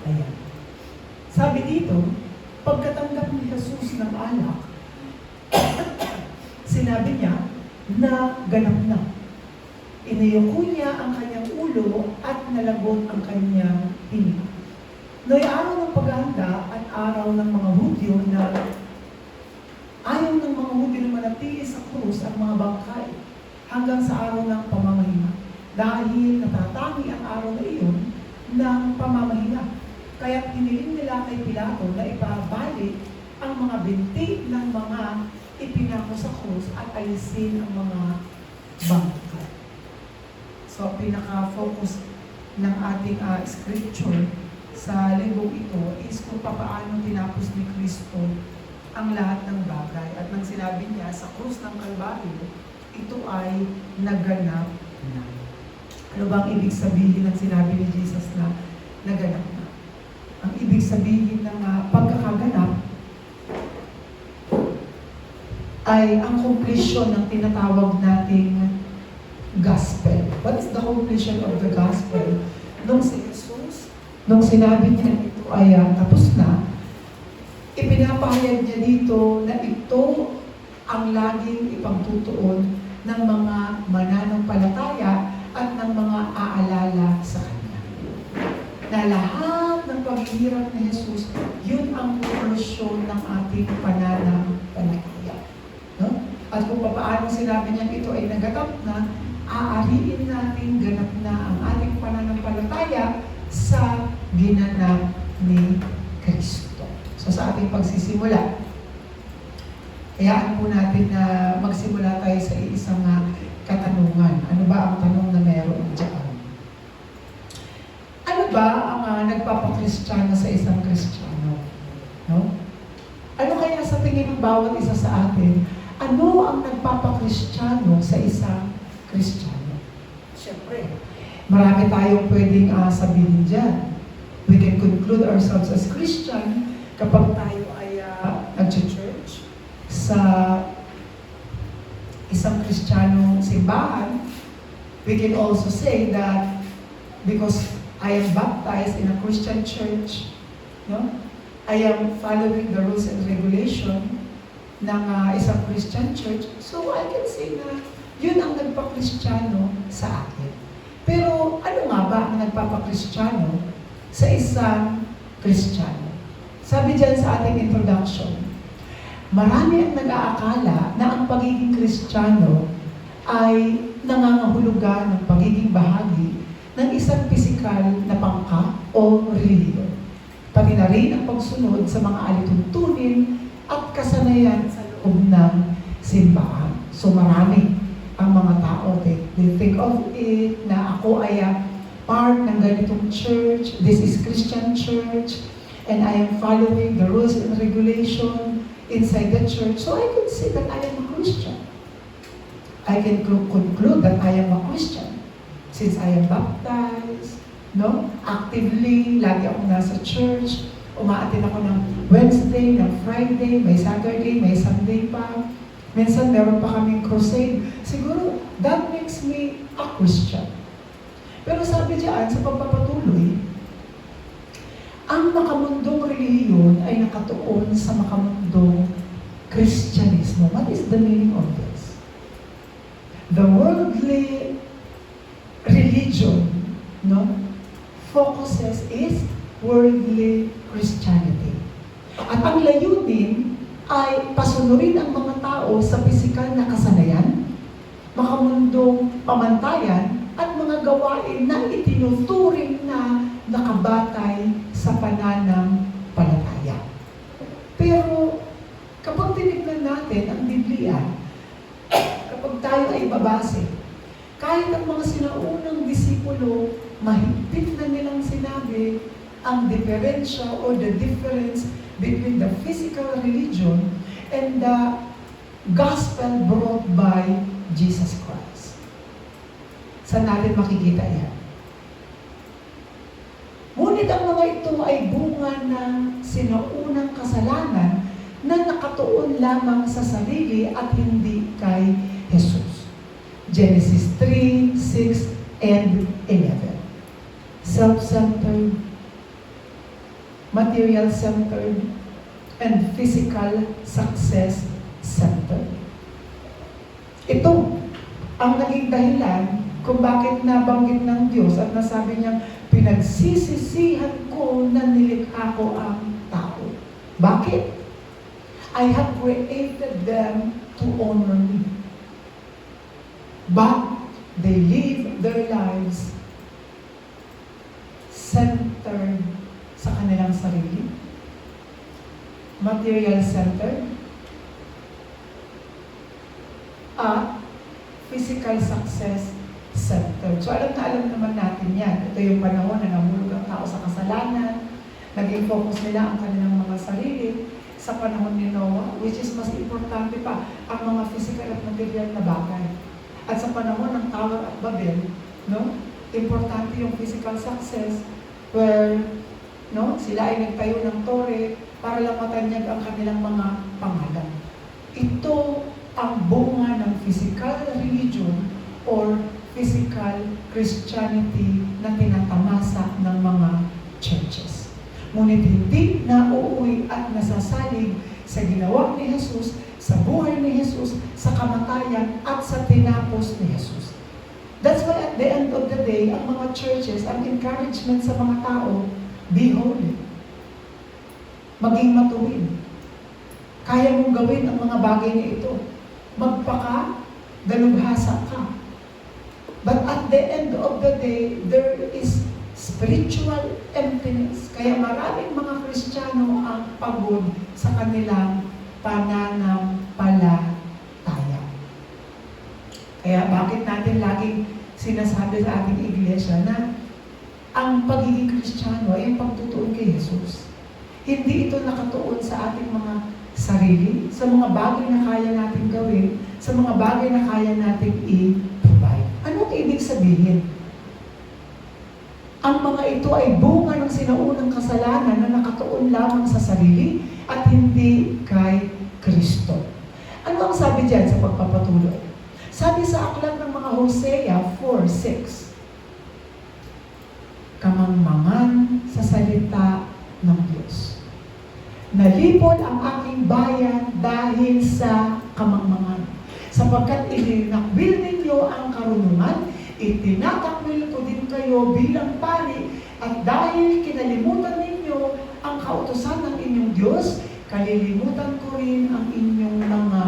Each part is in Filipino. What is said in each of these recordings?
Ayan. Sabi dito, pagkatanggap ni Jesus ng alak, sinabi niya na ganap na. Inayoko niya ang kanyang ulo at nalagot ang kanyang hininga. No'y araw ng paghahanda at araw ng mga Hudyo na ayaw ng mga Hudyo na manatili sa krus ang mga bangkay hanggang sa araw ng pamamahinga. Dahil natatangi ang araw na iyon ng pamamahinga. Kaya hiniling nila kay Pilato na ipabalik ang mga binti ng mga ipinako sa krus at alisin ang mga bangkay. So, pinaka-focus ng ating scripture sa libong ito is kung paano tinapos ni Kristo ang lahat ng bagay. At nang sinabi niya sa krus ng Kalbaryo, ito ay naganap na. Ano ba ang ibig sabihin ng sinabi ni Jesus na naganap na? Ang ibig sabihin ng pagkakaganap ay ang completion ng tinatawag nating gospel. What is the completion of the gospel? Nung si Jesus, nung sinabi niya ito ay tapos na, ipinapahayag niya dito na ito ang laging ipagtutuon ng mga mananampalataya at ng mga aalala sa Kanya. Na lahat ng paghihirap ni Jesus, yun ang conclusion ng ating pananampalataya. No? At kung paano sinabi niya ito ay naganap na, aariin natin ganap na ang ating pananampalataya sa ginanap ni Kristo. So sa ating pagsisimula, hayaan po natin na magsimula tayo sa isang katanungan. Ano ba ang tanong na meron dyan? Ano ba ang nagpapakristyano sa isang Kristiyano? No? Ano kaya sa tingin ng bawat isa sa atin? Ano ang nagpapakristyano sa isang Kristiyano? Siyempre, marami tayong pwedeng sabihin dyan. We can conclude ourselves as Christian kapag tayo ay nag-church sa isang Kristiyanong simbahan. We can also say that because I am baptized in a Christian church, no? I am following the rules and regulation ng isang Christian church, so I can say na yun ang nagpa-Kristiyano sa akin. Pero ano nga ba ang nagpapa-Kristiyano sa isang Kristiyano? Sabi dyan sa ating introduction, marami ang nag-aakala na ang pagiging Kristiyano ay nangangahulugan ng pagiging bahagi ng isang pisikal na pangkat o relihiyon. Pati na rin ang pagsunod sa mga alituntunin at kasanayan sa loob ng simbahan. So marami ang mga tao, they think of it na ako ay part ng ganitong church, this is Christian church, and I am following the rules and regulation inside the church, so I could say that I am a Christian. I can conclude that I am a Christian since I am baptized, no? Actively, lagi ako nasa church, umaattend ako ng Wednesday, ng Friday, may Saturday, may Sunday pa. Minsan meron pa kaming crusade. Siguro, that makes me a Christian. Pero sabi diyan, sa pagpapatuloy, ang makamundong relihiyon ay nakatuon sa makamundong Kristyanismo. What is the meaning of this? The worldly religion, no, focuses is worldly Christianity. At ang layunin ay pasunurin ang mga tao sa pisikal na kasanayan, makamundong pamantayan, at mga gawain na itinuturing na nakabatay sa pananampalataya. Pero kapag tinignan natin ang Biblia, kapag tayo ay babase, kahit ang mga sinaunang disipulo, mahigpit na nilang sinabi ang diferensya or the difference between the physical religion and the gospel brought by Jesus Christ. Saan natin makikita yan? Ngunit ang mga ito ay bunga ng sinaunang kasalanan na nakatuon lamang sa sarili at hindi kay Jesus. Genesis 3, 6, and 11. Self-centered, material-centered, and physical success-centered. Ito ang naging dahilan kung bakit nabanggit ng Diyos at nasabi niya, pinagsisisihan ko na nilikha ko ang tao. Bakit? I have created them to honor me. But they live their lives centered sa kanilang sarili. Material-centered. At physical success-centered. So alam naman natin yan. Ito yung panahon na nahulog ang tao sa kasalanan. Naging focus nila ang kanilang mga sarili. Sa panahon ni Noah, which is mas importante pa ang mga physical at material na bagay. At sa panahon ng Tower at Babel, no, importante yung physical success where sila ay nagtayo ng tore para lang matanyag ang kanilang mga pangalan. Ito ang bunga ng physical religion or physical Christianity na tinatamasa ng mga churches. Ngunit hindi nauuwi at nasasalig sa ginawa ni Jesus, sa buhay ni Jesus, sa kamatayan at sa tinapos ni Jesus. That's why at the end of the day, ang mga churches, ang encouragement sa mga tao, be holy. Maging matuwid. Kaya mong gawin ang mga bagay na ito. Magpaka, dalubhasa ka. But at the end of the day, there is spiritual emptiness. Kaya maraming mga Kristiyano ang pagod sa kanilang pananampalataya. Kaya bakit natin laging sinasabi sa ating iglesia na ang pagiging Kristiyano ay ang pagtutuon kay Jesus. Hindi ito nakatuon sa ating mga sarili, sa mga bagay na kaya natin gawin, sa mga bagay na kaya natin i-provide. Anong ibig sabihin? Ang mga ito ay bunga ng sinaunang kasalanan na nakatuon lamang sa sarili at hindi kay Kristo. Ano ang sabi diyan sa pagpapatuloy? Sabi sa aklat ng mga Hosea 4:6, kamangmangan sa salita ng Diyos. Nalipol ang aking bayan dahil sa kamangmangan. Sapagkat itinakwil ninyo ang karunungan, itinatakwil ko din kayo bilang pari, at dahil kinalimutan ninyo ang kautusan ng inyong Diyos, kalilimutan ko rin ang inyong mga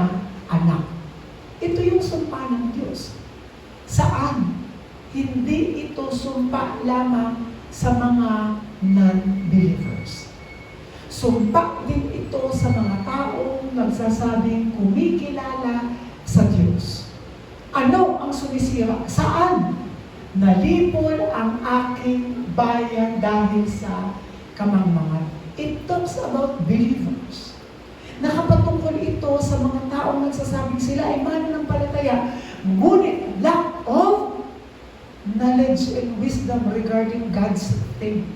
anak. Ito yung sumpa ng Diyos. Saan? Hindi ito sumpa lamang sa mga non-believers. Sumpa din ito sa mga taong nagsasabing kumikilala sa Diyos. Ano ang sumisira? Saan? Nalipol ang aking bayan dahil sa kamangmangan. It talks about believers. Nakapatungkol ito sa mga taong nagsasabing sila ay mananampalataya, ngunit lack of knowledge and wisdom regarding God's thing.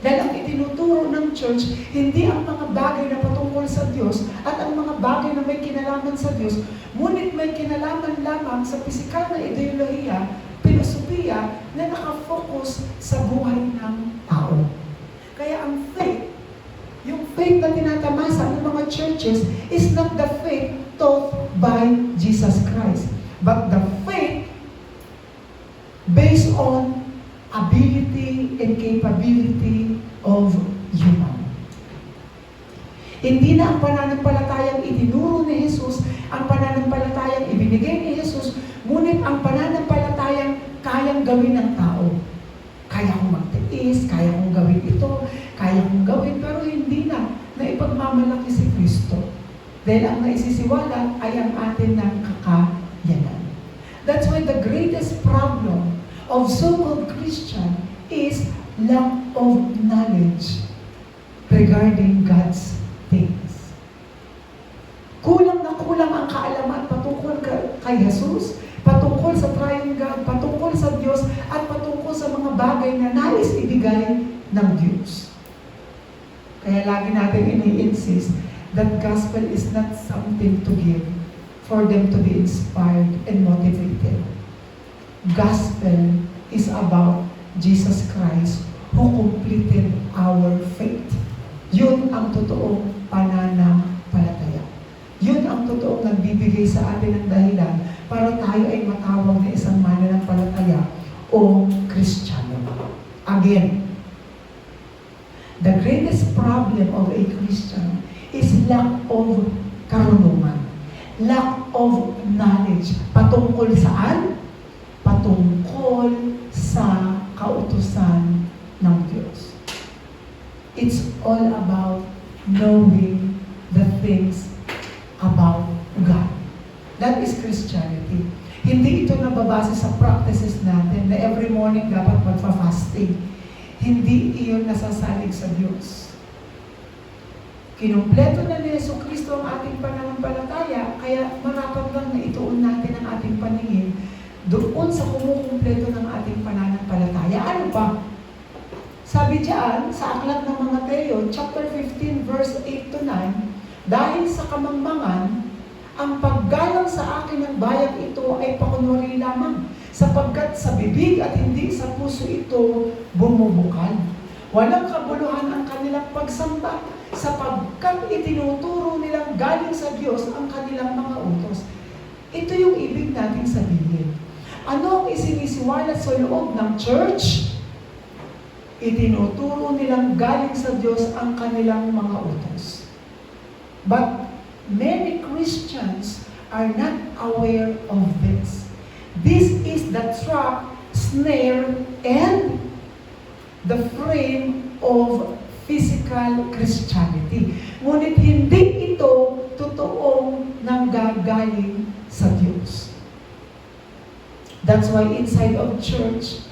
Dahil ang itinuturo ng church, hindi ang mga bagay na patungkol sa Diyos at ang mga bagay na may kinalaman sa Diyos, ngunit may kinalaman lamang sa pisikal na ideolohiya, filosofiya na nakafocus sa buhay ng tao. Kaya ang faith, yung faith na tinatamasa ng mga churches is not the faith taught by Jesus Christ, but the faith based on ability and capability of human. Hindi na ang pananampalatayang itinuro ni Jesus, ang pananampalatayang ibinigay ni Jesus, ngunit ang pananampalatayang kayang gawin ng tao. Kaya kong magtiis, kaya kong gawin ito, kaya kong gawin, pero hindi na ipagmamalaki si Kristo. Dahil ang naisisiwalat ay ang atin ng kakayanan. That's why the greatest problem of so-called Christian is lack of knowledge regarding God's things. Kulang na kulang ang kaalaman patungkol kay Jesus, patungkol sa triune God, patungkol sa Diyos, at patungkol sa mga bagay na nais ibigay ng Diyos. Kaya lagi natin ini-insist that gospel is not something to give for them to be inspired and motivated. Gospel is about Jesus Christ who completed our faith. The greatest problem of a Christian is lack of karunungan, lack of knowledge. Patungkol saan? Patungkol sa kautusan ng Diyos. It's all about knowing the things about God. That is Christianity. Hindi ito nababase sa practices natin na every morning dapat magfa-fasting. Hindi iyon nasasalig sa Diyos. Kinumpleto na ni Jesucristo ang ating pananampalataya, kaya marapat lang na ituon natin ang ating paningin doon sa kumukumpleto ng ating pananampalataya. Ano ba? Sabi diyan sa Aklat ng mga Mateo, chapter 15, verse 8 to 9, dahil sa kamangmangan, ang paggalang sa akin ng bayang ito ay pakunwari lamang, sapagkat sa bibig at hindi sa puso ito bumubukal. Walang kabuluhan ang kanilang pagsamba, sapagkat itinuturo nilang galing sa Diyos ang kanilang mga utos. Ito yung ibig nating sabihin. Ano ang isinisiwalat sa loob ng church? Itinuturo nilang galing sa Diyos ang kanilang mga utos. But many Christians are not aware of this. This is the trap, snare, and the frame of physical Christianity. Ngunit hindi ito totoong nanggagaling sa Diyos. That's why inside of church,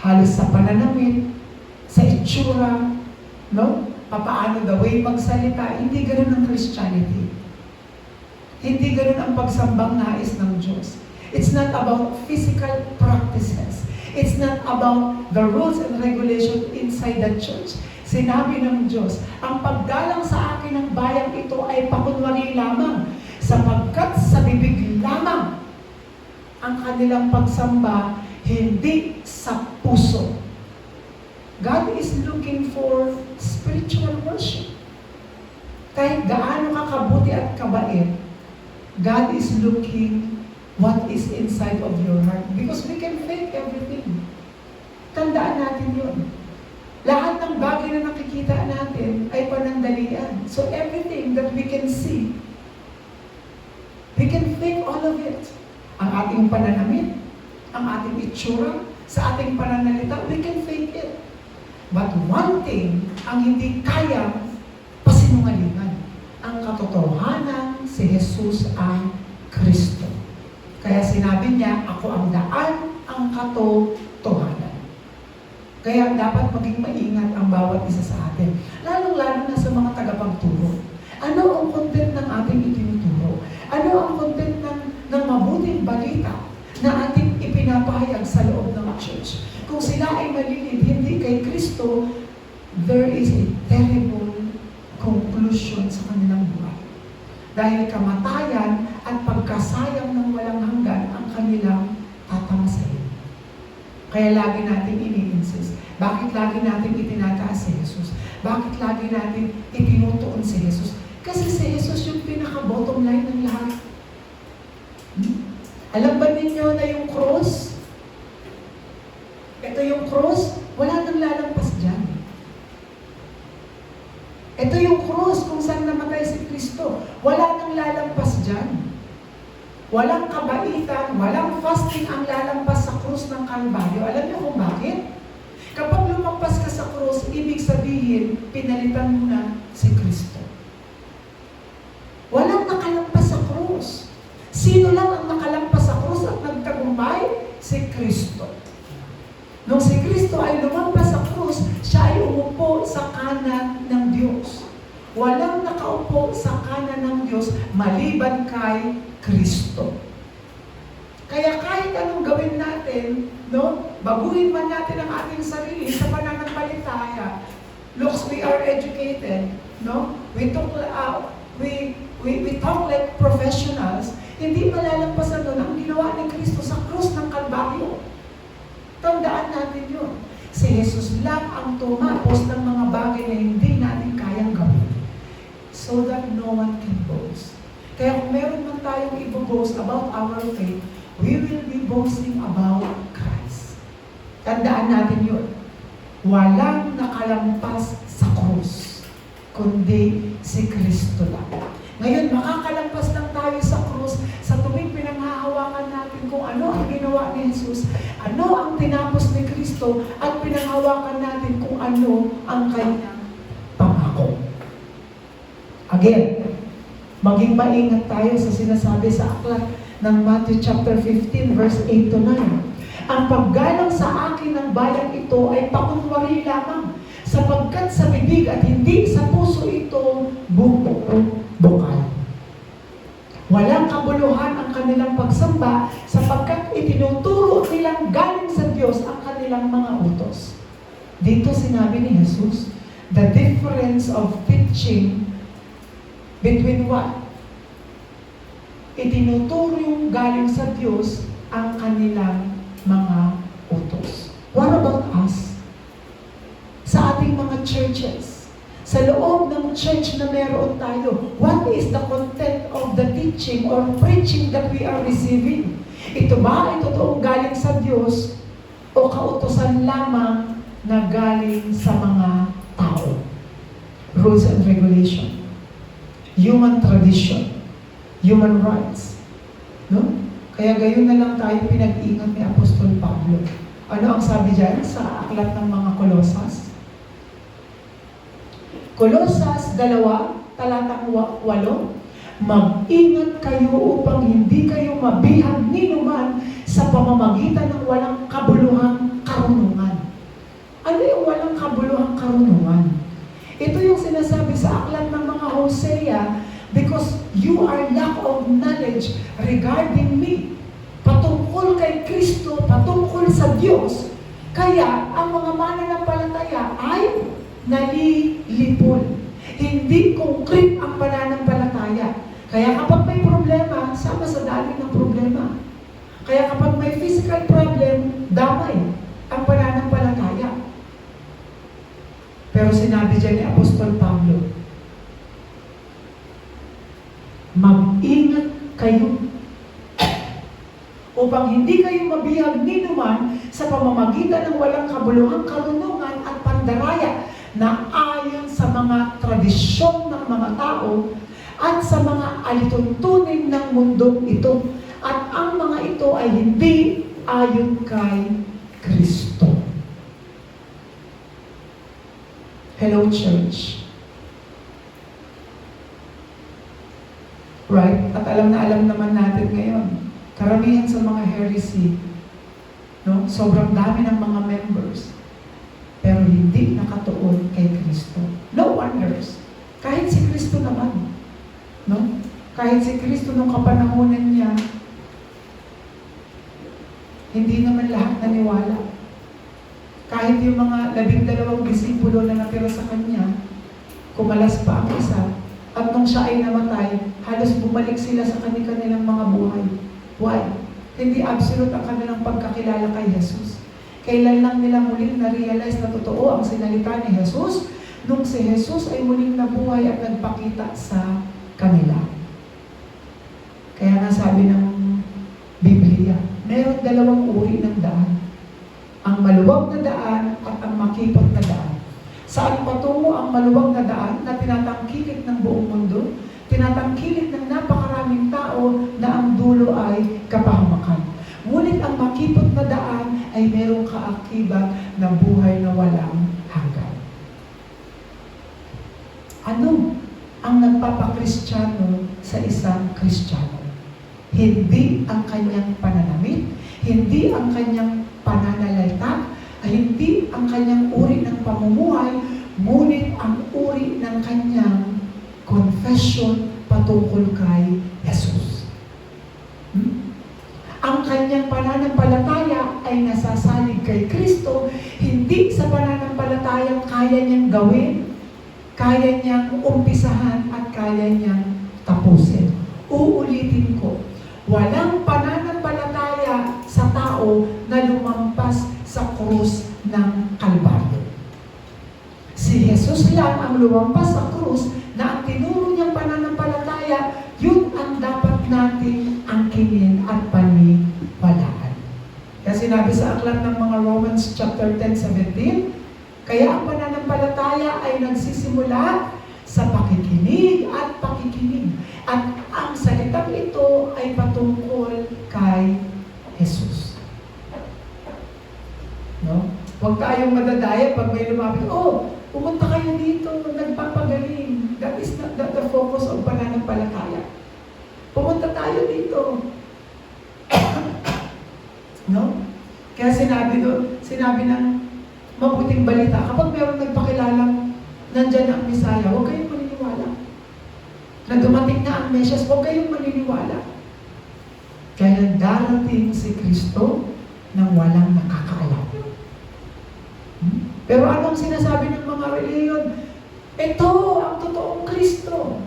halos sa pananamit, sa itsura, no? Papaano the way magsalita, hindi ganun ang Christianity. Hindi ganun ang pagsambang nais ng Diyos. It's not about physical practices. It's not about the rules and regulations inside the church. Sinabi ng Diyos, ang paggalang sa akin ng bayang ito ay pakunwari lamang, sapagkat sa bibig lamang ang kanilang pagsamba, hindi sa puso. God is looking for spiritual worship. Kahit gaano ka kabuti at kabait, God is looking what is inside of your heart. Because we can fake everything. Tandaan natin yun. Lahat ng bagay na nakikita natin ay panandalian. So everything that we can see, we can fake all of it. Ang ating pananamit, ang ating itsura, sa ating pananalita, we can fake it. But one thing, ang hindi kayang pasinungalingan, ang katotohanan, si Jesus ang Kristo. Kaya sinabi niya, ako ang daan, ang katotohanan. Kaya dapat maging maingat ang bawat isa sa atin. Lalong-lalo na sa mga tagapagturo. Ano ang content ng ating itinuturo? Ano ang content ng mabuting balita na ating ipinapahayag sa loob ng church? Kung sila ay malilid hindi kay Kristo, there is a terrible conclusion sa kanilang buhay. Dahil kamatayan at pagkasayang ng walang hanggan ang kanilang tatamasahin. Kaya lagi natin ini-insist. Bakit lagi natin itinataas si Jesus? Bakit lagi natin itinutuon si Jesus? Kasi si Jesus yung pinaka-bottom line ng lahat. Alam ba ninyo na yung cross? Ito yung cross, wala nang lalampas dyan. Ito yung cross kung saan namatay si Kristo. Wala nang lalampas dyan. Walang kabaitan, walang fasting ang lalampas sa krus ng Kalbaryo. Alam niyo kung bakit? Kapag lumampas ka sa krus, ibig sabihin, pinalitan mo na si Kristo. Walang nakalampas sa krus. Sino lang ang nakalampas sa krus at nagtagumpay? Si Kristo. Nung si Kristo ay lumampas sa krus, siya ay umupo sa kanan ng Diyos. Walang nakaupo sa kanan ng Diyos maliban kay Kristo. Kaya kahit anong gawin natin, no, baguhin man natin ang ating sarili sa pananampalataya. Looks, we are educated, no? We talk like professionals. Hindi malalampasan doon ang ginawa ni Kristo sa krus ng Kalbaryo. Tandaan natin yun. Si Jesus lang ang tumapos ng mga bagay na hindi natin kayang gawin. So that no one can boast. Kaya kung meron man tayong i-boast about our faith, we will be boasting about Christ. Tandaan natin yun. Walang nakalampas sa krus. Ngayon, makakalampas lang tayo sa krus sa tuwing pinanghahawakan natin kung ano ang ginawa ni Jesus, ano ang tinapos ni Kristo, at pinanghawakan natin kung ano ang kanyang pangako. Again, maging maingat tayo sa sinasabi sa aklat ng Matthew chapter 15 verse 8 to 9. Ang paggalang sa akin ng bayang ito ay pakunwari lamang, sapagkat sa bibig at hindi sa puso ito bukal. Walang kabuluhan ang kanilang pagsamba, sapagkat itinuturo nilang galing sa Diyos ang kanilang mga utos. Dito sinabi ni Jesus, the difference of teaching between what? Itinuturo yung galing sa Diyos ang kanilang mga utos. What about us? Sa ating mga churches, sa loob ng church na meron tayo, what is the content of the teaching or preaching that we are receiving? Ito ba ay totoong galing sa Diyos o kautusan lamang na galing sa mga tao? Rules and regulation, human tradition, human rights. No? Kaya gayon na lang tayo pinag-ingat ni Apostol Pablo. Ano ang sabi dyan sa aklat ng mga Kolosas? Kolosas 2, talatang 8, mag-ingat kayo upang hindi kayo mabihag ninuman sa pamamagitan ng walang kabuluhang karunungan. Ano yung walang kabuluhang karunungan? Ito yung sinasabi sa aklat ng mga Hosea, because you are lack of knowledge regarding me. Patungkol kay Kristo, patungkol sa Diyos. Kaya ang mga mananampalataya ay nalilipol. Hindi concrete ang pananampalataya. Kaya kapag may problema, sama sa dami ng problema. Kaya kapag may physical problem, damay ang pananampalataya. Pero sinabi dyan ni Apostol Pablo, mag-ingat kayo upang hindi kayo mabihag ninuman sa pamamagitan ng walang kabuluhang karunungan at pandaraya na ayon sa mga tradisyon ng mga tao at sa mga alituntunin ng mundong ito. At ang mga ito ay hindi ayon kay Kristo. Hello, church. Right? At alam naman natin ngayon, karamihan sa mga heresy, no? Sobrang dami ng mga members, pero hindi nakatuon kay Kristo. No wonders. Kahit si Kristo naman, no? Kahit si Kristo nung kapanahonan niya, hindi naman lahat naniwala. Kahit yung mga 12 disipulo na natira sa kanya, kumalas pa ang isa. At nung siya ay namatay, halos bumalik sila sa kanilang mga buhay. Why? Hindi absolute ang kanilang pagkakilala kay Jesus. Kailan lang nila muling na-realize na totoo ang sinalita ni Jesus? Nung si Jesus ay muling nabuhay at nagpakita sa kanila. Kaya nga sabi ng Biblia, meron 2 uri ng daan. Ang maluwag na daan at ang makipot na daan. Saan patungo ang maluwag na daan na tinatangkilik ng buong mundo? Tinatangkilik ng napakaraming tao na ang dulo ay kapahamakan. Ngunit ang makipot na daan ay merong kaakibat na buhay na walang hanggan. Ano ang nagpapakristyano sa isang Kristiyano? Hindi ang kanyang pananamit, hindi ang kanyang pananalita, hindi ang kanyang uri ng pamumuhay, ngunit ang uri ng kanyang confession patungkol kay Jesus. Ang kanyang pananampalataya ay nasasalig kay Kristo, hindi sa pananampalatayang kaya niyang gawin, kaya niyang umpisahan at kaya niyang tapusin. Uulitin ko, walang pananampalataya sa tao na lumampas sa krus ng Kalbaryo. Si Jesus lang ang lumampas sa krus na ang tinuro niyang pananampalataya, yun ang dapat nating angkinin at paniwalaan. Kaya sinabi sa aklat ng mga Romans chapter 10:17, kaya ang pananampalataya ay nagsisimula sa pakikinig at pakikinig. At ang salitang ito ay patungkol kay Jesus. No? Huwag tayong madadaya pag may lumapit, pumunta kayo dito, nagpapagaling. That is not the focus of pananampalataya. Pumunta tayo dito. No? Kaya sinabi ng mabuting balita, kapag mayroong nagpakilalang nandyan ang Misaya, huwag kayong maniniwala. Na dumating na ang Mesyas, huwag kayong maniniwala. Kaya darating si Kristo nang walang nakakaalam. Pero anong sinasabi ng mga reliyon? Ito ang totoong Kristo.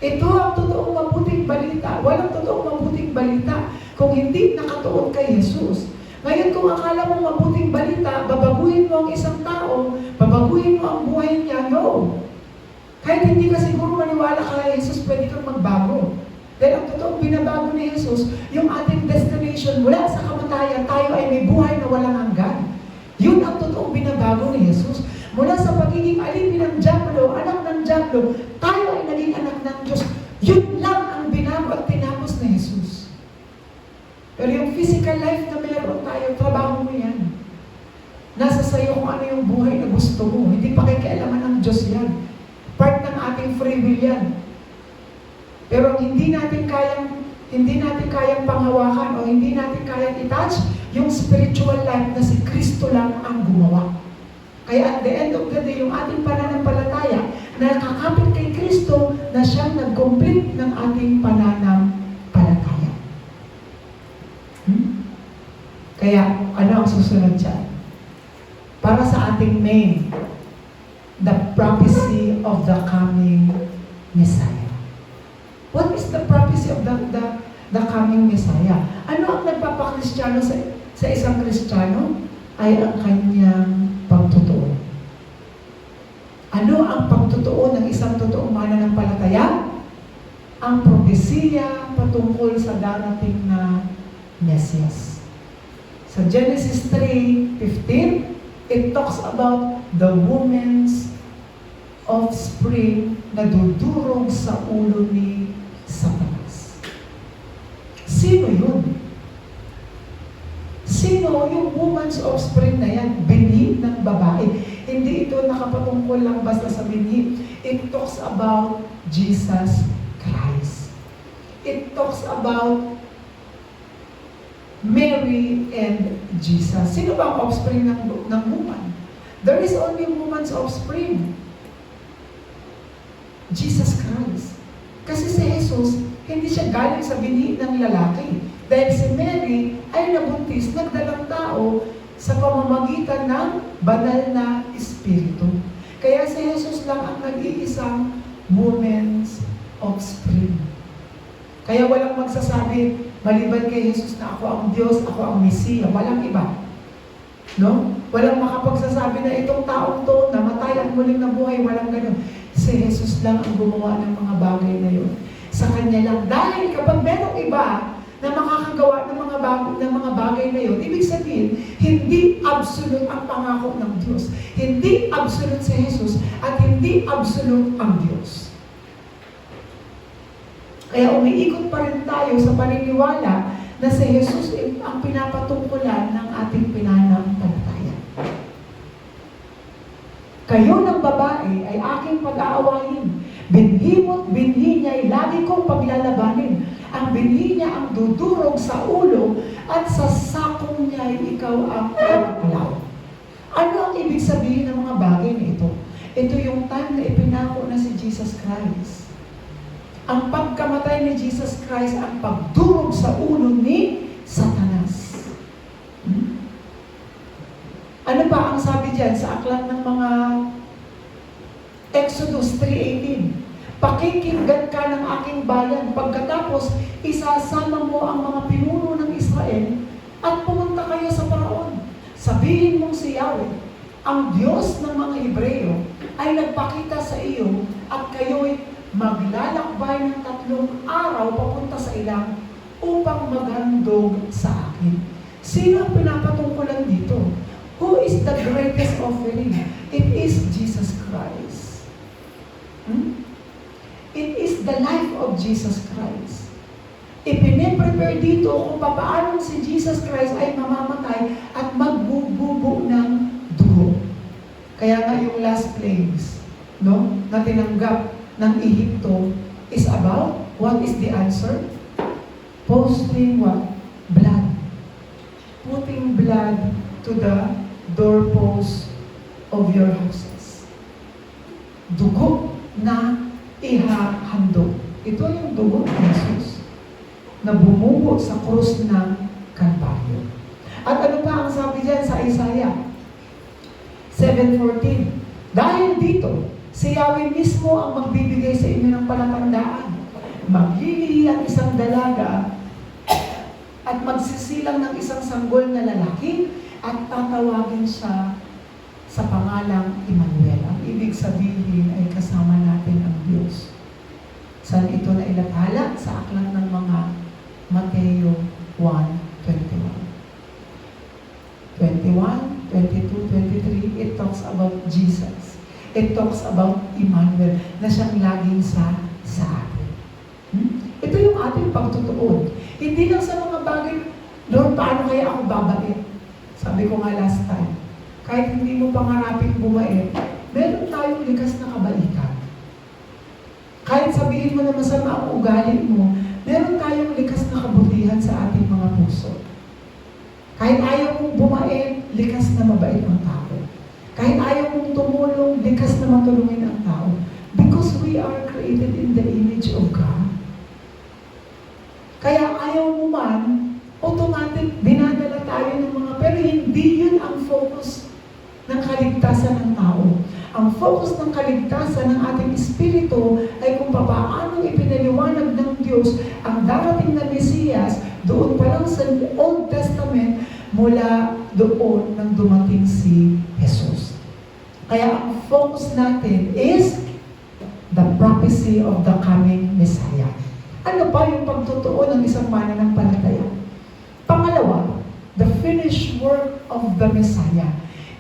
Ito ang totoong mabuting balita. Walang totoong mabuting balita kung hindi nakatuon kay Jesus. Ngayon kung akala mo mabuting balita, babaguhin mo ang isang tao, babaguhin mo ang buhay niya, no. Kahit hindi ka siguro maniwala kay Jesus, pwede kang magbago. Dahil ang totoong binabago ni Jesus, yung ating destination mula sa kamatayan, tayo ay may buhay na walang hanggan. Yun ang totoong binabago ni Jesus. Mula sa pagiging alipin ng Diablo, anak ng Diablo, tayo ay naging anak ng Diyos. Yun lang ang binago at tinapos ni Jesus. Pero yung physical life na meron tayo, trabaho mo yan. Nasa sayo kung ano yung buhay na gusto mo. Hindi pa kikialaman ng Diyos yan. Part ng ating free will yan. Pero hindi natin kayang panghawakan o hindi natin kayang i-touch yung spiritual life na si Kristo lang ang gumawa. Kaya at the end of the day, yung ating pananampalataya na nakakapit kay Kristo na siyang nag-complete ng ating pananampalataya. Kaya, ano ang susunod dyan? Para sa ating main, the prophecy of the coming Messiah. What is the prophecy of the coming Messiah? Ano ang nagpapakristyano sa isang Kristiyano? Ay ang kanyang pagtotoo. Ano ang pagtotoo ng isang totoong mananampalataya? Ang propesiya patungkol sa darating na Mesias. Sa Genesis 3:15, it talks about the woman's offspring na dudurog sa ulo ni Satanas. Sino yun? Sino yung woman's offspring na yan? Binhi ng babae. Hindi ito nakapatungkol lang basta sa binhi. It talks about Jesus Christ. It talks about Mary and Jesus. Sino ba ang offspring ng woman? There is only woman's offspring. Jesus Christ. Kasi si Jesus, hindi siya galing sa binhi ng lalaki. Dahil si Mary ay nabuntis, nagdalang tao sa pamamagitan ng banal na espiritu. Kaya si Jesus lang ang nag-iisang woman's offspring. Kaya walang magsasabi, maliban kay Jesus na ako ang Diyos, ako ang Mesiya. Walang iba. No? Walang makapagsasabi na itong taong to, namatay at muling nabuhay. Walang ganun. Si Jesus lang ang gumawa ng mga bagay na yun. Sa Kanya lang. Dahil kapag merong iba na makakagawa ng mga bagay na yun, ibig sabihin, hindi absolute ang pangako ng Diyos. Hindi absolute si Jesus at hindi absolute ang Diyos. Kaya umiikot pa rin tayo sa paniniwala na si Jesus ang pinapatungkulan ng ating pananampalataya. Kayo ng babae ay aking pag-aawayin. Binhi mo't binhi niya ay lagi kong paglalabanin. Ang binhi niya ang dudurog sa ulo at sa sakong niya ay ikaw ang paglaw. Ano ang ibig sabihin ng mga bagay na ito? Ito yung time na ipinako na si Jesus Christ. Ang pagkamatay ni Jesus Christ ang pagdurog sa ulo ni Satanas. Ano pa ang sabi diyan sa aklat ng mga Exodus 3:18? Pakikinggan ka ng aking bayan, pagkatapos isasama mo ang mga pinuno ng Israel at pumunta kayo sa Paraon. Sabihin mong si Yahweh, ang Diyos ng mga Hebreo, ay nagpakita sa iyo at kayo'y maglalakbay ng 3 araw papunta sa ilang upang maghandog sa akin. Sino ang pinapatungkulan dito? Who is the greatest offering? It is Jesus Christ. It is the life of Jesus Christ. Ipine-prepare dito kung paano si Jesus Christ ay mamamatay at magbububo ng dugo. Kaya nga yung last plagues, no, na tinanggap ng Ehipto is about, what is the answer? Posting what? Blood. Putting blood to the doorpost of your houses. Dugo na ihahandog. Ito yung dugo ng Jesus na bumubo sa krus ng Kalbaryo. At ano pa ang sabi diyan sa Isaiah 7:14? Dahil dito, si Yahweh mismo ang magbibigay sa inyo ng palatandaan. Maglilihi ang isang dalaga at magsisilang ng isang sanggol na lalaki at tatawagin siya sa pangalang Emmanuel. Ang ibig sabihin ay kasama natin ang Diyos. Saan ito na ilathala? Sa aklat ng mga Mateo 1:21. 21, 22, 23, it talks about Jesus. It talks about Emmanuel na siyang laging sa atin. Ito yung ating pagtutuon. Hindi lang sa mga bagay, Lord, paano kaya ako babait? Sabi ko nga last time, kahit hindi mo pangarapin bumait, meron tayong likas na kabaitan. Kahit sabihin mo na masama ang ugali mo, meron tayong likas na kabutihan sa ating mga puso. Kahit ayaw mong bumait, likas na mabait ang tao. Kahit ayaw mong tumulong, likas na matulungin ang tao. Because we are created in the image of God. Kaya ayaw mo man, automatic, dinadala tayo ng mga, pero hindi yun ang focus ng kaligtasan ng tao. Ang focus ng kaligtasan ng ating espiritu ay kung paano ipinaliwanag ng Diyos ang darating na Mesiyas doon pa lang sa Old Testament mula doon nang dumating si Jesus. Kaya ang focus natin is the prophecy of the coming Messiah. Ano pa yung pagtotoo ng isang mananampalataya? Pangalawa, the finished work of the Messiah.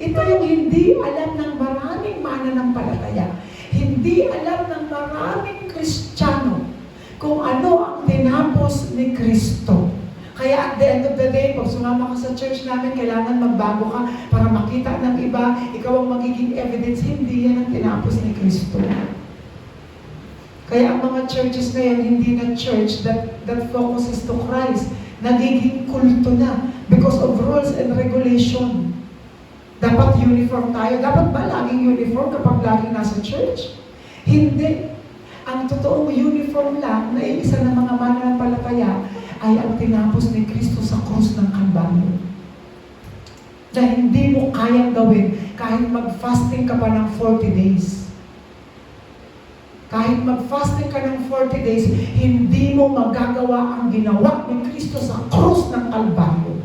Ito yung hindi alam ng maraming mananampalataya. Hindi alam ng maraming Kristiyano kung ano ang tinapos ni Kristo. Kaya at the end of the day, pag sumama ka sa church namin, kailangan magbago ka para makita ng iba, ikaw ang magiging evidence. Hindi yan ang tinapos ni Kristo. Kaya ang mga churches ngayon, hindi na church that focuses to Christ. Nagiging kulto na because of rules and regulation. Dapat uniform tayo. Dapat ba laging uniform kapag laging nasa church? Hindi. Ang totoong uniform lang na isa ng mga mananampalataya ay ang tinapos ni Kristo sa krus ng Kalbaryo. Na hindi mo kayang gawin kahit mag-fasting ka pa ng 40 days. Kahit mag-fasting ka ng 40 days, hindi mo magagawa ang ginawa ni Kristo sa krus ng Kalbaryo.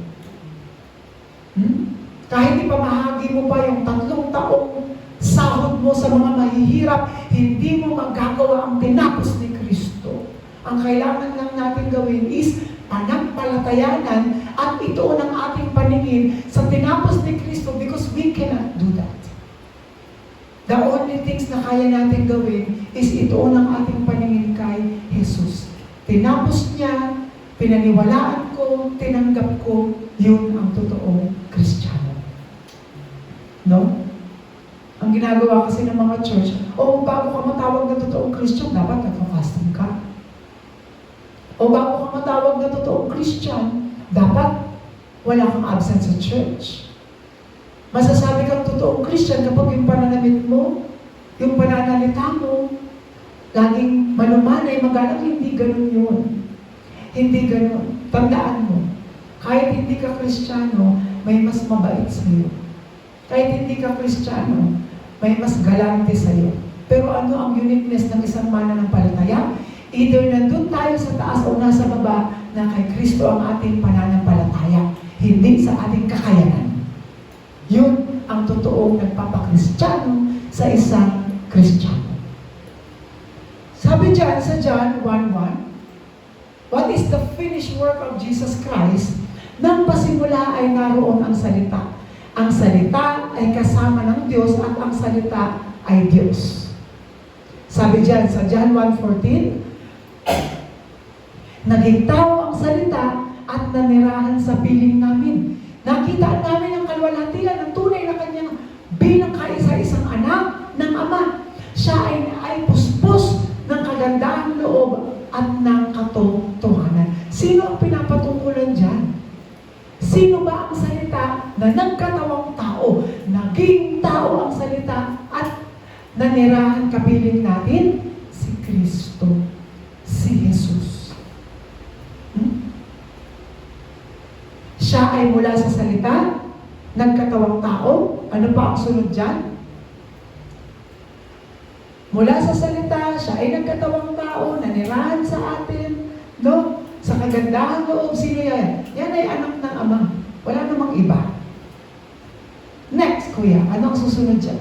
Kahit ipamahagi mo pa yung 3 taong sahod mo sa mga mahihirap, hindi mo magagawa ang tinapos ni Kristo. Ang kailangan lang natin gawin is panampalatayanan at ituon ang ating paningin sa tinapos ni Kristo because we cannot do that. The only things na kaya natin gawin is ituon ang ating paningin kay Jesus. Tinapos niya, pinaniwalaan ko, tinanggap ko, yun ang totoong Kristiyano. No? Ang ginagawa kasi ng mga church, bago ka matawag na totoong Christian, dapat nagpa-fasting ka. Bago ka matawag na totoong Christian, dapat wala kang absent sa church. Masasabi kang totoong Christian kapag yung pananamit mo, yung pananalita mo, laging malumanay, magalang, hindi ganun yun. Hindi ganun. Tandaan mo, kahit hindi ka Kristiyano, may mas mabait sa'yo. Kahit hindi ka Kristiyano, may mas galante sa'yo. Pero ano ang uniqueness ng isang mananampalataya? Either nandun tayo sa taas o nasa baba na kay Kristo ang ating pananampalataya, hindi sa ating kakayanan. Yun ang totoong nagpapakristyano sa isang Kristiyano. Sabi dyan sa John 1:1, what is the finished work of Jesus Christ? Nang pasimula ay naroon ang salita. Ang salita ay kasama ng Diyos at ang salita ay Diyos. Sabi dyan sa John 1:14, Naging tao ang salita at nanirahan sa piling namin. Nakita namin ang kalwalhatian ng tunay na kanyang bilang kaisa-isang anak ng Ama. Siya ay puspos ng kagandahang loob at ng katotohanan. Sino ang pinapatungkulan dyan? Sino ba ang salita na nagkatawang tao? Naging tao ang salita at nanirahan kapiling natin? Si Kristo, si Jesus. Siya ay mula sa salita, nagkatawang tao. Ano pa ang sunod dyan? Mula sa salita, siya ay nagkatawang tao, nanirahan sa atin, no? Sa kagandahan loob, sino yan? Yan ay anak ng Ama. Wala namang iba. Next, kuya, ano ang susunod dyan?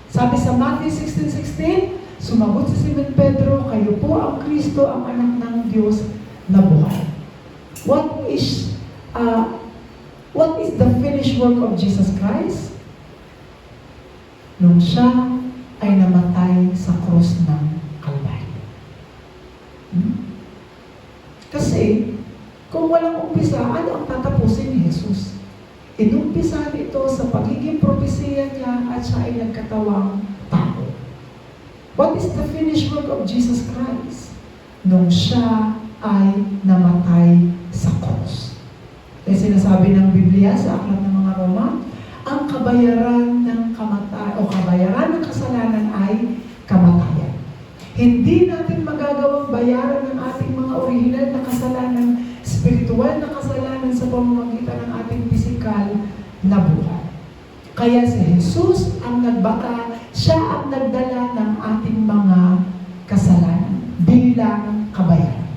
Sabi sa Matthew 16:16, sumagot si Simon Pedro, kayo po ang Kristo, ang anak ng Diyos na buhay. What is the finished work of Jesus Christ? Nung siya ay namatay sa krus ng Kalbaryo. Kasi, kung walang umpisa, ano ang tatapusin ni Jesus? Inumpisa nito sa pagiging propesiya niya at siya ay nagkatawang tao. What is the finished work of Jesus Christ? Nung siya ay namatay sa krus. Kaya sinasabi ng Biblia sa aklat ng mga Roma, ang kabayaran ng kabayaran ng kasalanan ay kamatayan. Hindi natin magagawang bayaran ng ating mga orihinal na kasalanan, spiritual na kasalanan sa pamamagitan ng ating pisikal na buhay. Kaya si Jesus ang nagbaka, siya ang nagdala ng ating mga kasalanan bilang kabayaran.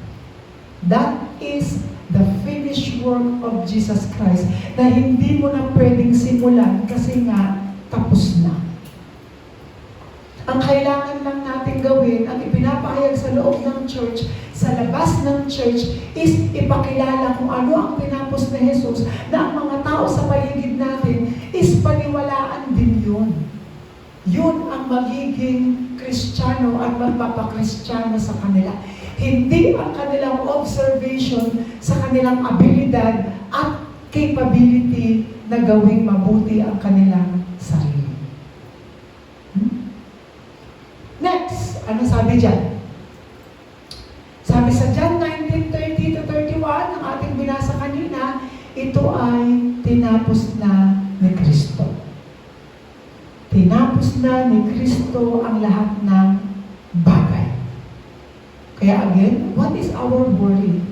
That is the finished work of Jesus Christ na hindi mo na pwedeng simulan kasi nga tapos na. Ang kailangan lang natin gawin, ang ipinapahayag sa loob ng church, sa labas ng church, is ipakilala kung ano ang tinapos ni Jesus na ang mga tao sa paligid natin is paniwalaan din yun. Yun ang magiging Kristiyano at magpapakristyano sa kanila. Hindi ang kanilang observation sa kanilang abilidad at capability na gawing mabuti ang kanilang sarili. Next, ano sabi dyan? Sabi sa John 19:30-31, ang ating binasa kanina, ito ay tinapos na ni Kristo. Tinapos na ni Kristo ang lahat ng bagay. Kaya again, what is our worry?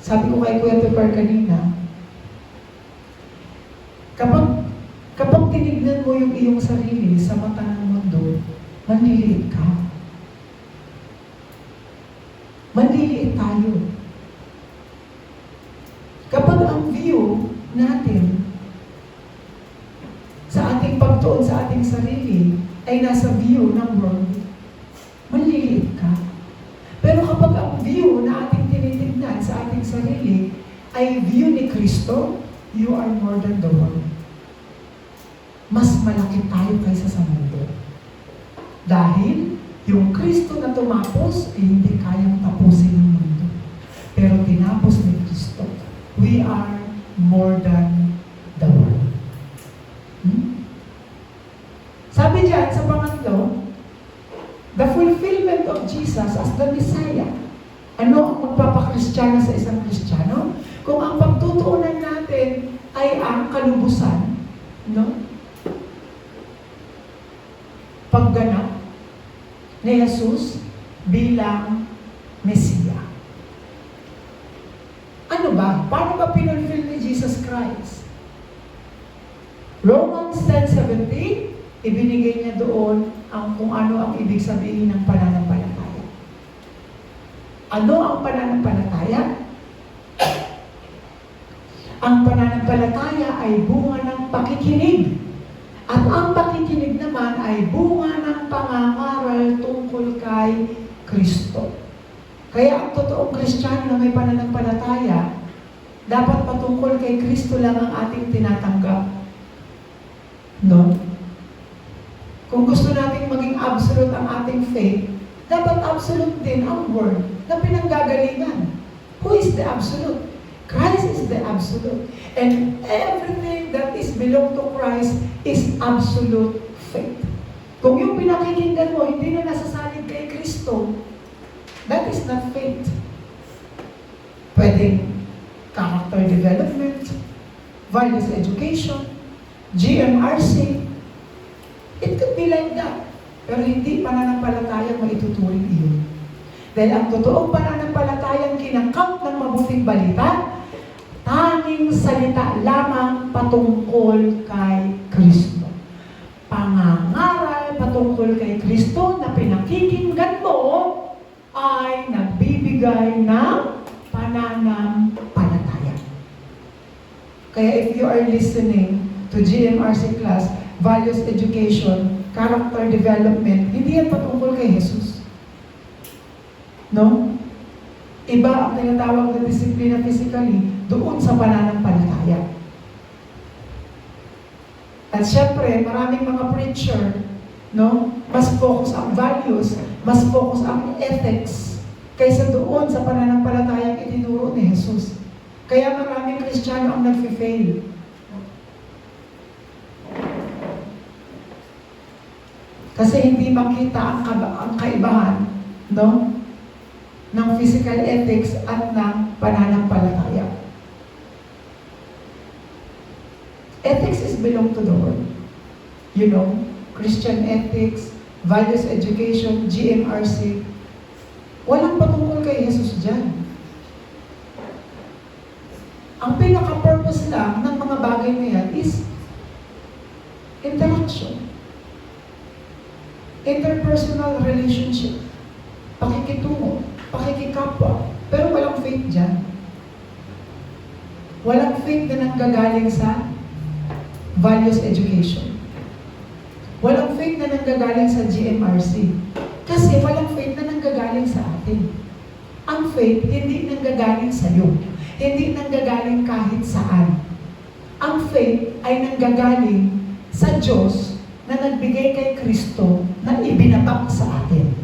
Sabi ko kay Kuya Pepper kanina, kapag tinignan mo yung iyong sarili sa mata ng mundo, manliliit ka. Manliliit tayo. Kapag ang view natin sa ating pagtuon sa ating sarili ay nasa view ng world, manliliit ka. Pero kapag ang view na ating tinitignan sa ating sarili ay view ni Kristo, you are more than the world. Mas malaki tayo kaysa sa mundo. Dahil yung Kristo na tumapos, hindi kayang tapusin ng mundo. Pero tinapos ni Kristo. We are more than the world. Sabi diyan sa pangatlo, the fulfillment of Jesus as the Messiah. Ano ang magpapakristyano sa isang Kristiyano? Kung ang pagtutuunan natin ay ang kalubusan, no? Pagganap ni Jesus bilang Mesiya. Ano ba? Paano ba pinulfill ni Jesus Christ? Romans 10:17, ibinigay niya doon kung ano ang ibig sabihin ng pananampalataya. Ano ang pananampalataya? Ang pananampalataya ay bunga ng pakikinig. At ang pakikinig naman ay bunga ng pangangaral tungkol kay Kristo. Kaya ang totoong Kristiyano na may pananampalataya, dapat patungkol kay Kristo lang ang ating tinatanggap. No? Kung gusto nating maging absolute ang ating faith, dapat absolute din ang word na pinanggagalingan. Who is the absolute? Christ is the absolute. And everything that is belong to Christ is absolute faith. Kung yung pinakikinggan mo, hindi na nasasalig kay Kristo, that is not faith. Pwedeng character development, values education, GMRC. It could be like that. Pero hindi pananampalatayang maituturing iyon. Dahil ang totoong pananampalatayang kinakap ng mabuting balita, tanging salita lamang patungkol kay Kristo. Pangangaral patungkol kay Kristo na pinakikinggan mo ay nagbibigay ng pananampalataya. Kaya if you are listening to GMRC class, values education, character development, hindi yan patungkol kay Jesus. No? Iba ang tinatawag na disiplina physically doon sa pananampalataya. At syempre, maraming mga preacher, no? Mas focus ang values, mas focus ang ethics, kaysa doon sa pananampalatayang itinuro ni Jesus. Kaya maraming Kristiyano ang nag-fail. Kasi hindi makita ang kaibahan, no? Ng physical ethics at ng pananampalataya. Ethics is belong to the world. You know, Christian ethics, values education, GMRC. Walang patungkol kay Jesus dyan. Ang pinaka-purpose lang ng mga bagay na yan is interaction. Interpersonal relationship. Pakikitungo. Pakikikapwa. Pero walang faith dyan. Walang faith na nanggagaling sa values education. Walang faith na nanggagaling sa GMRC. Kasi walang faith na nanggagaling sa atin. Ang faith, hindi nanggagaling sa iyo. Hindi nanggagaling kahit saan. Ang faith ay nanggagaling sa Diyos na nagbigay kay Kristo na ibinabak sa atin.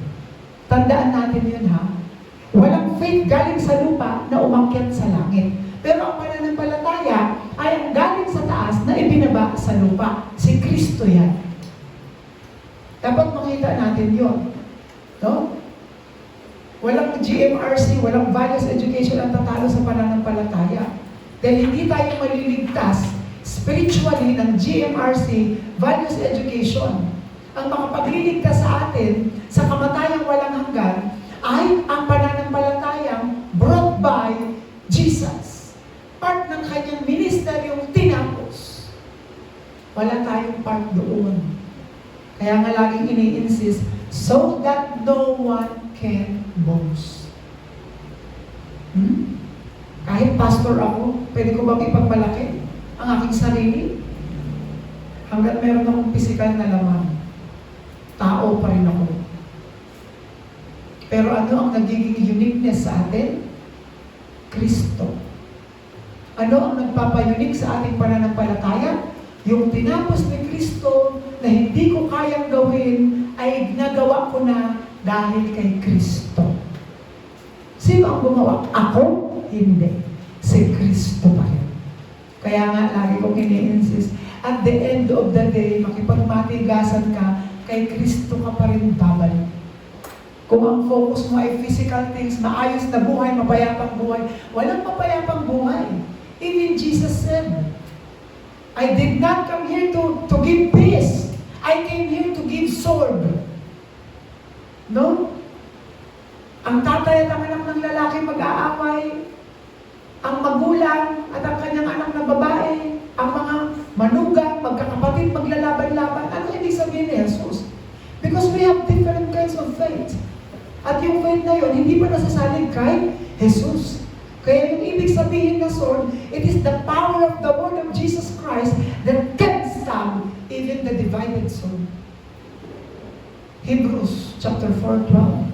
Tandaan natin yun, ha? Walang faith galing sa lupa na umakyat sa langit. Pero ang pananampalataya ay ang galing sa taas na ibinaba sa lupa. Si Kristo yan. Dapat makita natin yun. No? Walang GMRC, walang values education ang tatalo sa pananampalataya. Dahil hindi tayo maliligtas spiritually ng GMRC, values education. Ang makapagliligtas sa atin sa kamatayang walang hanggan ay ang pananampalatayang brought by Jesus. Part ng kanyang ministeryong tinapos. Wala tayong part doon. Kaya nga laging ini-insist, so that no one can boast. Kahit pastor ako, pwede ko bang ipagmalaki ang aking sarili? Hanggat meron akong physical na laman, tao pa rin ako. Pero ano ang nagiging uniqueness sa atin? Kristo. Ano ang nagpapayunik sa ating pananampalataya? Yung tinapos ni Kristo na hindi ko kayang gawin ay nagawa ko na dahil kay Kristo. Sino ang gumawa? Ako? Hindi. Si Kristo pa rin. Kaya nga, lagi kong ini-insist, at the end of the day, makipagmatigasan ka, kay Kristo ka pa rin babalik. Kung ang focus mo ay physical things, maayos na buhay, mapayapang buhay, walang mapayapang buhay. Even Jesus said, I did not come here to give peace. I came here to give sword. No? Ang tatay at ang anak ng lalaki mag-aaway, ang magulang at ang kanyang anak na babae, ang mga manugang, magkakapatid, maglalaban-laban. Ano ibig sabihin ni Jesus? Because we have different kinds of faith. At yung faith na yun, hindi pa nasasalig kay Jesus. Kaya yung ibig sabihin na sword, it is the power of the word of Jesus Christ that can stab even the divided soul. Hebrews chapter 4:12.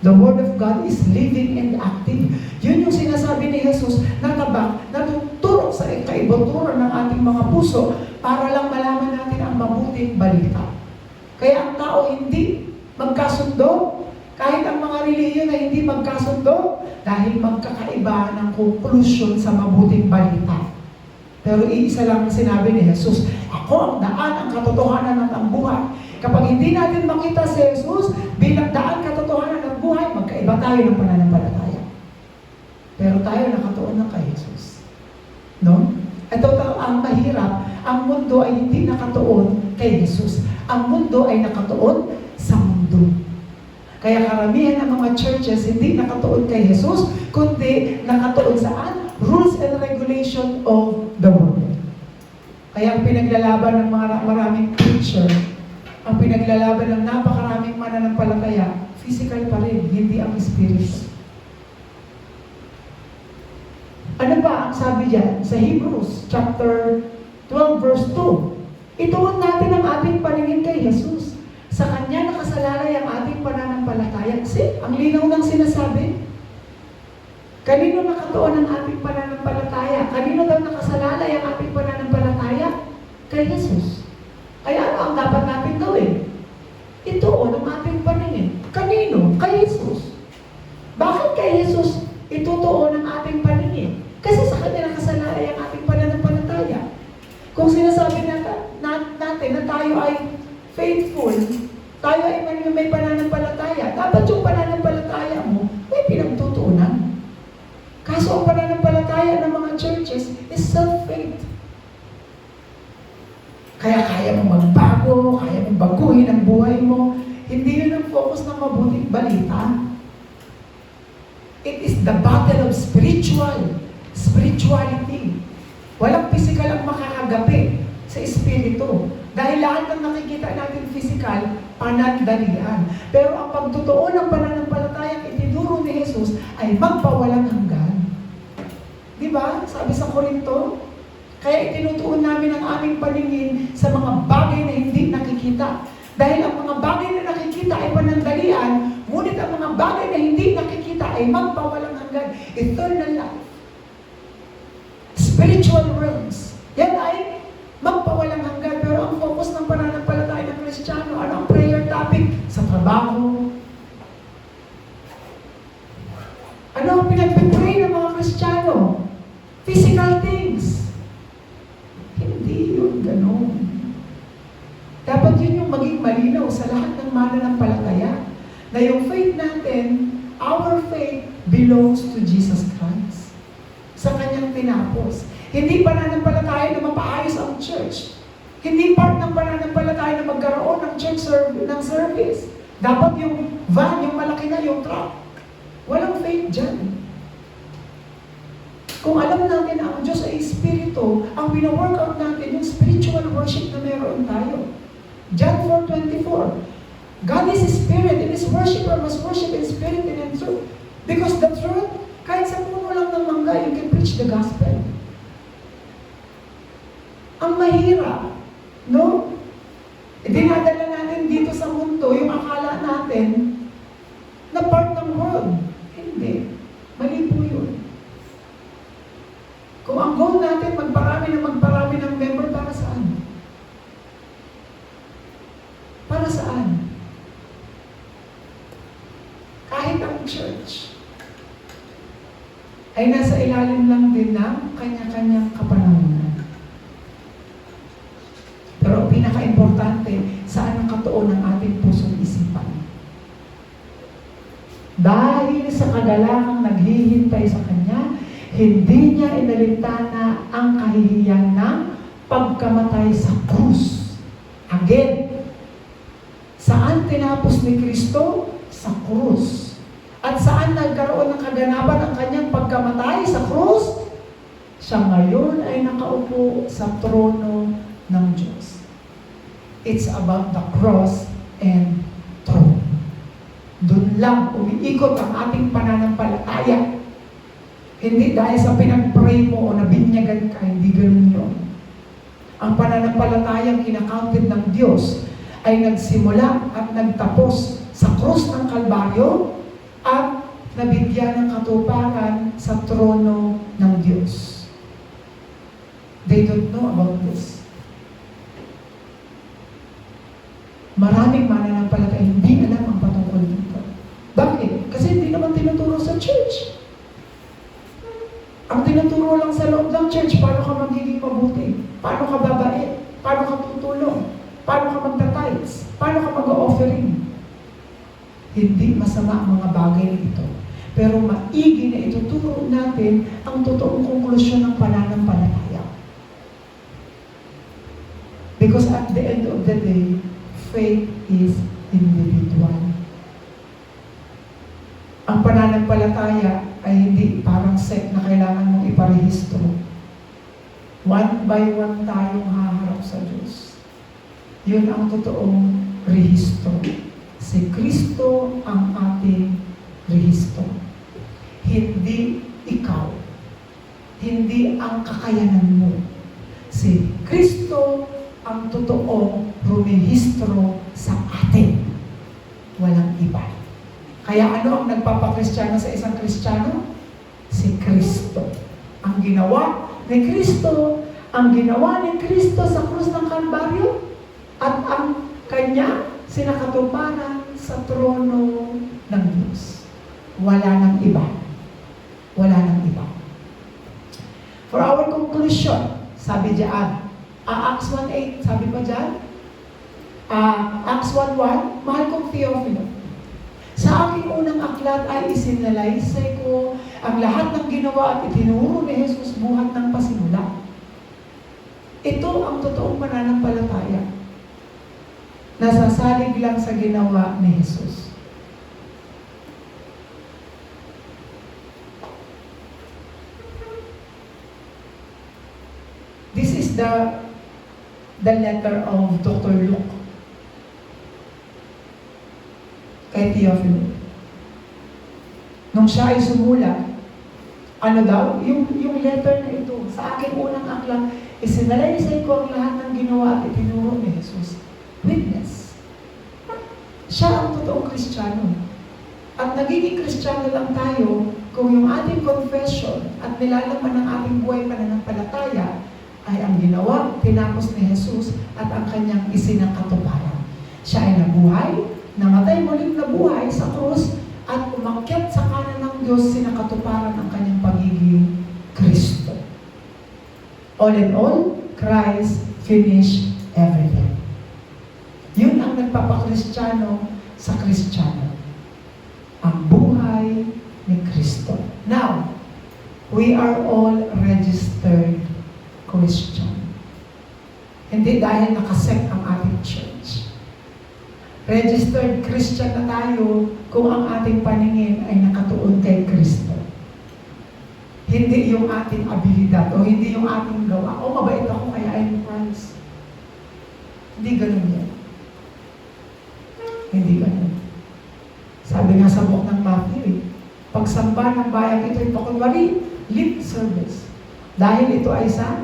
The word of God is living and active. Yun yung sinasabi ni Jesus na natuturo sa kaibuturan ng ating mga puso para lang malaman natin ang mabuting balita. Kaya ang tao hindi magkasundo, Kahit ang mga relihiyon na hindi magkasundo dahil magkakaiba ng conclusion sa mabuting balita. Pero iisa lang ang sinabi ni Jesus, ako ang daan, ang katotohanan at ang buhay. Kapag hindi natin makita si Jesus bilang daan, katotohanan at buhay, magkaiba tayo ng pananampalataya. Pero tayo nakatuon na kay Jesus. No? Ito ang mahirap, ang mundo ay hindi nakatuon kay Jesus. Ang mundo ay nakatuon sa mundo. Kaya karamihan ng mga churches hindi nakatuon kay Jesus, kundi nakatuon saan? Rules and regulation of the world. Kaya ang pinaglalaban ng maraming preacher, ang pinaglalaban ng napakaraming mananampalataya, physical pa rin, hindi ang spirit. Ano ba ang sabi diyan sa Hebrews chapter 12 verse 2? Ituon natin ang ating paningin kay Jesus. Sa Kanya nakasalalay ang ating pananampalataya. Kasi ang linaw ng sinasabi, kanino nakatuon ang ating pananampalataya? Kanino daw nakasalalay ang ating pananampalataya? Kay Jesus. Kaya ano ang dapat natin gawin? Ituon ang ating paningin. Kanino? Kay Jesus. Bakit kay Jesus itutuon ang ating paningin? Kasi sa Kanya nakasalalay ang ating pananampalataya. Kung sinasabi natin na tayo ay faithful, tayo ay may pananampalataya, dapat yung pananampalataya mo may pinagtutuunan. Kaso ang pananampalataya ng mga churches is self-faith. Kaya kaya mong magbago, kaya mong baguhin ang buhay mo. Hindi yun ang focus ng mabuting balita. It is the battle of spirituality. Walang physical ang makakagapi sa espiritu. Dahil lahat ng nakikita natin physical, panandalian. Pero ang pagtutuon ng pananampalatayang itinuro ni Jesus ay magpawalang hanggan. Di ba? Sabi sa Korinto, kaya itinutuon namin ang aming paningin sa mga bagay na hindi nakikita. Dahil ang mga bagay na nakikita ay panandalian, ngunit ang mga bagay na hindi nakikita ay magpawalang hanggan. Eternal life. Spiritual realms. Yan ay magpawalang hanggan. Pero ang focus ng pananampalataya ng Kristiyano, ano ang prayer topic? Sa trabaho. Ano ang pinagpipray ng mga Kristiyano? Physical things. Hindi yun ganun. Dapat yun yung maging malinaw sa lahat ng mananampalataya. Na yung faith natin, our faith belongs to Jesus Christ. Sa Kanyang tinapos. Hindi pananampalataya na mapaayos ang church. Hindi part ng pananampalataya na magkaroon ng church service. Dapat yung van, yung malaki na, yung truck. Walang faith dyan. Kung alam natin na ang Diyos ay Espiritu, ang pina-workout natin, yung spiritual worship na meron tayo. John 4:24. God is Spirit, and His worshiper must worship in spirit and in truth. Because the truth, kahit sa puno lang ng mangga, you can preach the gospel. Ang mahirap, no? Dinadala natin dito sa mundo yung akala natin na part ng world. Hindi. Mali po yun. Kung ang goal natin magparami ng member, para saan? Para saan? Kahit ang church ay nasa ilalim lang din ng kanya-kanyang kapanahunan. Pero ang pinaka-importante, saan ang katuon ng ating pusong isipan? Dahil sa kagalangang naghihintay sa Kanya, hindi niya inalintana ang kahihiyan ng pagkamatay sa krus. Again, saan tinapos ni Kristo? Sa krus. At saan nagkaroon ng kaganapan ang Kanyang pagkamatay sa krus? Siya ngayon ay nakaupo sa trono ng Diyos. It's about the cross and throne. Doon lang umiikot ang ating pananampalataya. Hindi dahil sa pinag-pray mo o nabinyagan ka, hindi ganun yun. Ang pananampalatayang ina-counted ng Diyos ay nagsimula at nagtapos sa krus ng Kalbaryo at nabigyan ng katuparan sa trono ng Diyos. They don't know about this. Maraming mananampalataya hindi alam ang patungkol dito. Paano ka babait? Paano ka tutulong? Paano ka magta-tithes? Paano ka mag-offering? Hindi masama ang mga bagay na ito. Pero maigi na ituturo natin ang totoong konklusyon ng pananampalataya. Because at the end of the day, faith is individual. Ang pananampalataya ay hindi parang set na kailangan mong iparehistro. One by one tayong haharap sa Diyos. Yun ang totoong rehistro. Si Kristo ang ating rehistro. Hindi ikaw. Hindi ang kakayanan mo. Si Kristo ang totoong rumehistro sa atin. Walang iba. Kaya ano ang nagpapakristyano sa isang Kristiyano? Si Kristo. Ang ginawa ni Kristo, ang ginawa ni Kristo sa krus ng Kalbaryo, at ang kanya sinakatuparan sa trono ng Diyos. Wala nang iba. Wala nang iba. For our conclusion, sabi diyan, Acts 1:8, sabi pa diyan, Acts 1:1, mahal kong Theophilo, sa aking unang aklat ay isinalaysay ko ang lahat ng ginawa at itinuro ni Jesus buhat ng pasimula. Ito ang totoong pananampalataya. Nasasalig lang sa ginawa ni Jesus. This is the letter of Dr. Luke kay Theophilo. Nung siya ay sumulat, ano daw? Yung letter na ito, sa aking unang aklat, isinalaysay ko ang lahat ng ginawa at itinuro ni Jesus. Witness. Siya ang totoong Kristiyano. At nagiging Kristiyano lang tayo kung yung ating confession at nilalaman ng ating buhay pananampalataya ay ang ginawa, tinapos ni Jesus at ang kanyang isinakatuparan. Siya ay nabuhay, namatay muling nabuhay sa krus at umakyat sa kanan ng Diyos, sinakatuparan ang kanyang pagiging Kristo. All in all, Christ finished everything. Yun ang nagpapakristyano sa Kristiyano. Ang buhay ni Kristo. Now, we are all registered Christian. Hindi dahil nakasek ang ating church. Registered Christian na tayo kung ang ating paningin ay nakatuon kay Kristo. Hindi yung ating abilidad o hindi yung ating gawa. O mabait ako kaya I'm Christ. Hindi ganun yan. Hindi ganun. Sabi nga sa book ng Matthew, pagsamba ng bayan ito, kunwari, lip service. Dahil ito ay sa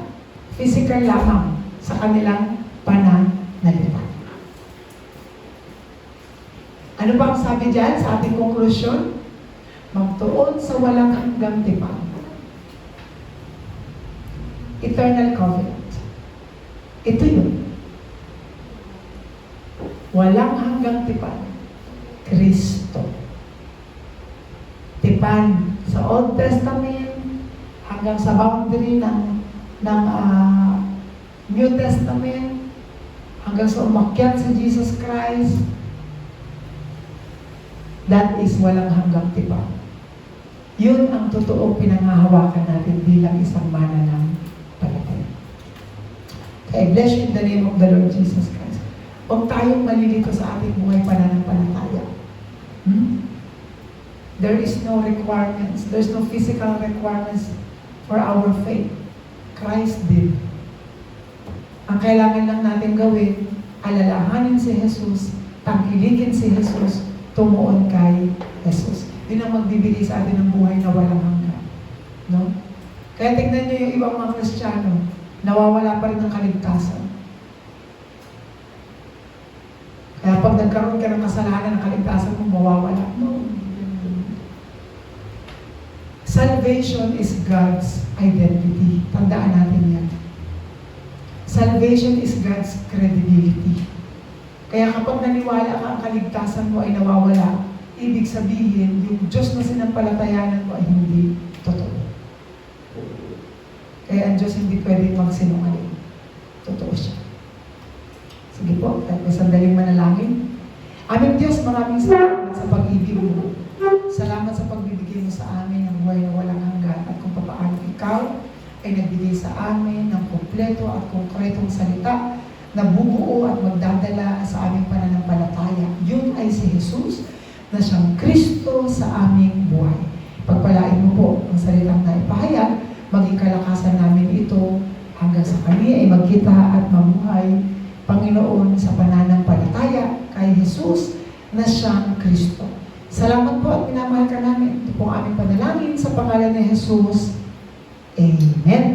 physical lamang sa kanilang pananalita. Ano ba ang sabi dyan sa ating konklusyon? Magtuon sa walang hanggang tipan. Eternal covenant. Ito yun. Walang hanggang tipan. Kristo. Tipan sa Old Testament hanggang sa boundary ng New Testament hanggang sa umakyat sa Jesus Christ. That is walang hanggang tipan. Yun ang totoong pinanghahawakan natin bilang isang mananampalataya. Okay, bless you in the name of the Lord Jesus Christ. Huwag tayong malilito sa ating buhay pananampalataya. There is no requirements. There's no physical requirements for our faith. Christ did. Ang kailangan lang natin gawin, alalahanin si Jesus, tangkilikin si Jesus, tumuon kay Jesus. Yun ang magbibigay sa atin ng buhay na walang hanggan. No? Kaya tignan niyo yung ibang mga Kristiyano, nawawala pa rin ng kaligtasan. Kaya pag nagkaroon ka ng kasalanan, ng kaligtasan mo, mawawala. No. Salvation is God's identity. Tandaan natin yan. Salvation is God's credibility. Kaya kapag naniwala ka ang kaligtasan mo ay nawawala, ibig sabihin, yung Diyos na sinampalatayanan mo ay hindi totoo. Kaya ang Diyos hindi pwedeng magsinungaling. Totoo siya. Sige po, at may sandaling manalangin. Aming Diyos, maraming salamat sa pag-ibig mo. Salamat sa pagbibigay mo sa amin ng buhay na walang hanggan at kung paano ikaw ay nagbigay sa amin ng kumpleto at konkretong salita na bubuo at magdadala sa aming pananampalataya. Yun ay si Jesus na siyang Kristo sa aming buhay. Pagpalain mo po ang salitang na ipahayag, maging kalakasan namin ito hanggang sa kami ay magkita at mamuhay, Panginoon, sa pananampalataya kay Jesus na siyang Kristo. Salamat po at minamahal ka namin. Ito po ang aming panalangin sa pangalan ni Jesus. Amen.